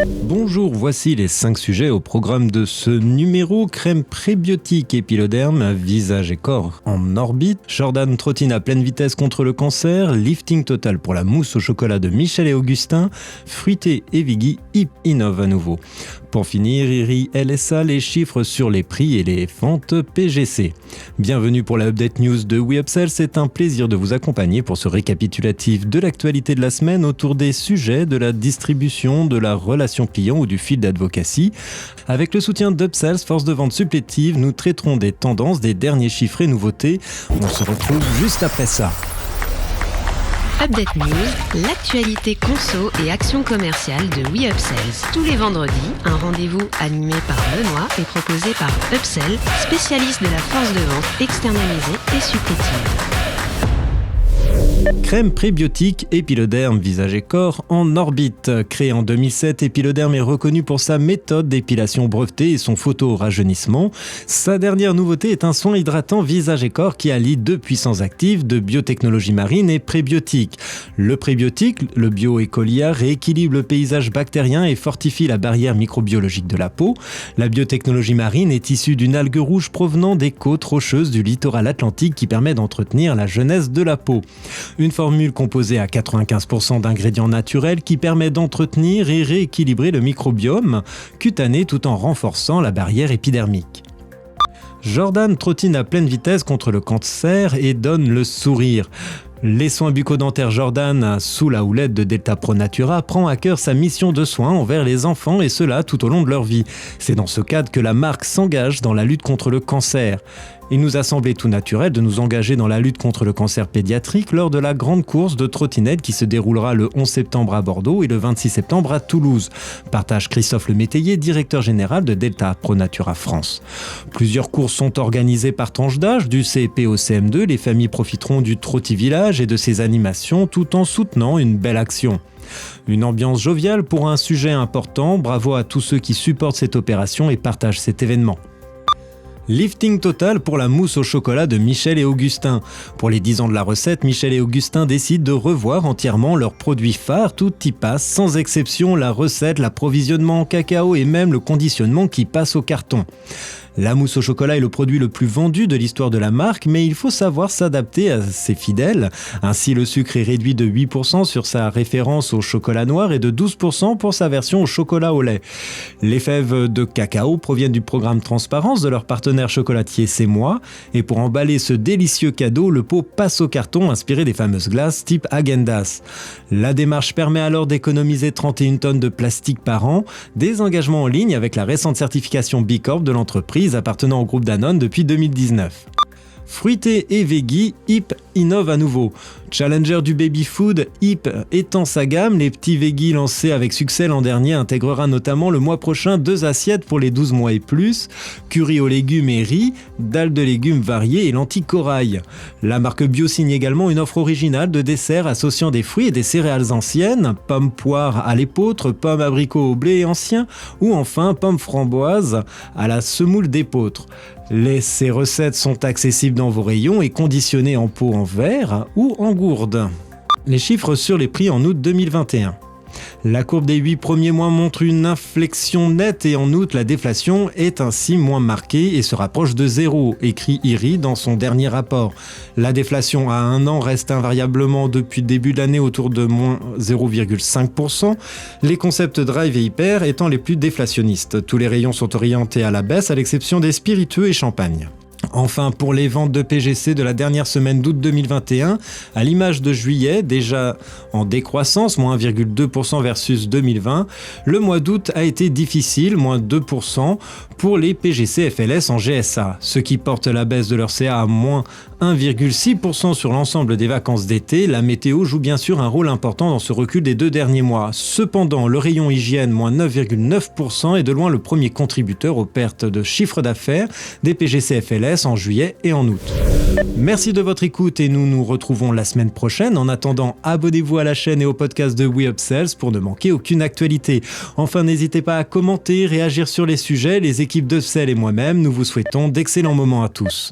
Bonjour, voici les 5 sujets au programme de ce numéro. Crème prébiotique épiloderme, visage et corps en orbite. Jordan trottine à pleine vitesse contre le cancer. Lifting total pour la mousse au chocolat de Michel et Augustin. Fruité et Viggy innove à nouveau. Pour finir, IRI LSA, les chiffres sur les prix et les ventes PGC. Bienvenue pour la Update News de WeUpsell. C'est un plaisir de vous accompagner pour ce récapitulatif de l'actualité de la semaine autour des sujets de la distribution, de la relation client ou du fil d'advocacy. Avec le soutien d'Upsells, force de vente supplétive, nous traiterons des tendances, des derniers chiffres et nouveautés. On se retrouve juste après ça. Update News, l'actualité conso et action commerciale de WeUpsells. Tous les vendredis, un rendez-vous animé par Benoît et proposé par Upsell, spécialiste de la force de vente externalisée et supplétive. Crème prébiotique épiloderme visage et corps en orbite. Créée en 2007, Épiloderme est reconnu pour sa méthode d'épilation brevetée et son photo-rajeunissement. Sa dernière nouveauté est un soin hydratant visage et corps qui allie 2 puissances actives de biotechnologie marine et prébiotique. Le prébiotique, le bioécolia, rééquilibre le paysage bactérien et fortifie la barrière microbiologique de la peau. La biotechnologie marine est issue d'une algue rouge provenant des côtes rocheuses du littoral atlantique qui permet d'entretenir la jeunesse de la peau. Une formule composée à 95% d'ingrédients naturels qui permet d'entretenir et rééquilibrer le microbiome cutané tout en renforçant la barrière épidermique. Jordan trottine à pleine vitesse contre le cancer et donne le sourire. Les soins bucco-dentaires Jordan, sous la houlette de Delta Pro Natura, prend à cœur sa mission de soins envers les enfants et cela tout au long de leur vie. C'est dans ce cadre que la marque s'engage dans la lutte contre le cancer. Il nous a semblé tout naturel de nous engager dans la lutte contre le cancer pédiatrique lors de la grande course de trottinette qui se déroulera le 11 septembre à Bordeaux et le 26 septembre à Toulouse. Partage Christophe Lemétayer, directeur général de Delta Pro Natura France. Plusieurs courses sont organisées par tranche d'âge, du CP au CM2. Les familles profiteront du Trotti Village et de ses animations tout en soutenant une belle action. Une ambiance joviale pour un sujet important. Bravo à tous ceux qui supportent cette opération et partagent cet événement. Lifting total pour la mousse au chocolat de Michel et Augustin. Pour les 10 ans de la recette, Michel et Augustin décident de revoir entièrement leurs produits phares. Tout y passe, sans exception la recette, l'approvisionnement en cacao et même le conditionnement qui passe au carton. La mousse au chocolat est le produit le plus vendu de l'histoire de la marque, mais il faut savoir s'adapter à ses fidèles. Ainsi, le sucre est réduit de 8% sur sa référence au chocolat noir et de 12% pour sa version au chocolat au lait. Les fèves de cacao proviennent du programme Transparence de leur partenaire chocolatier C'est Moi. Et pour emballer ce délicieux cadeau, le pot passe au carton inspiré des fameuses glaces type Häagen-Dazs. La démarche permet alors d'économiser 31 tonnes de plastique par an, des engagements en ligne avec la récente certification B Corp de l'entreprise appartenant au groupe Danone depuis 2019. Fruité et Viggy, Yp innove à nouveau. Challenger du baby food, Yp étend sa gamme. Les petits Viggy lancés avec succès l'an dernier intégrera notamment le mois prochain 2 assiettes pour les 12 mois et plus, curry aux légumes et riz, dalles de légumes variées et lentilles corail. La marque bio signe également une offre originale de desserts associant des fruits et des céréales anciennes, pommes poires à l'épeautre, pommes abricots au blé ancien ou enfin pommes framboises à la semoule d'épeautre. Ces recettes sont accessibles dans vos rayons et conditionnées en pot en verre ou en gourde. Les chiffres sur les prix en août 2021. La courbe des 8 premiers mois montre une inflexion nette et en août, la déflation est ainsi moins marquée et se rapproche de zéro, écrit IRI dans son dernier rapport. La déflation à 1 an reste invariablement depuis le début de l'année autour de moins 0,5%, les concepts Drive et Hyper étant les plus déflationnistes. Tous les rayons sont orientés à la baisse à l'exception des spiritueux et champagne. Enfin, pour les ventes de PGC de la dernière semaine d'août 2021, à l'image de juillet, déjà en décroissance, moins 1,2% versus 2020, le mois d'août a été difficile, moins 2% pour les PGC FLS en GSA, ce qui porte la baisse de leur CA à moins 1,6% sur l'ensemble des vacances d'été. La météo joue bien sûr un rôle important dans ce recul des 2 derniers mois. Cependant, le rayon hygiène, moins 9,9%, est de loin le premier contributeur aux pertes de chiffre d'affaires des PGC FLS en juillet et en août. Merci de votre écoute et nous nous retrouvons la semaine prochaine. En attendant, abonnez-vous à la chaîne et au podcast de WeUpsells pour ne manquer aucune actualité. Enfin, n'hésitez pas à commenter, réagir sur les sujets. Les équipes d'Upsell et moi-même, nous vous souhaitons d'excellents moments à tous.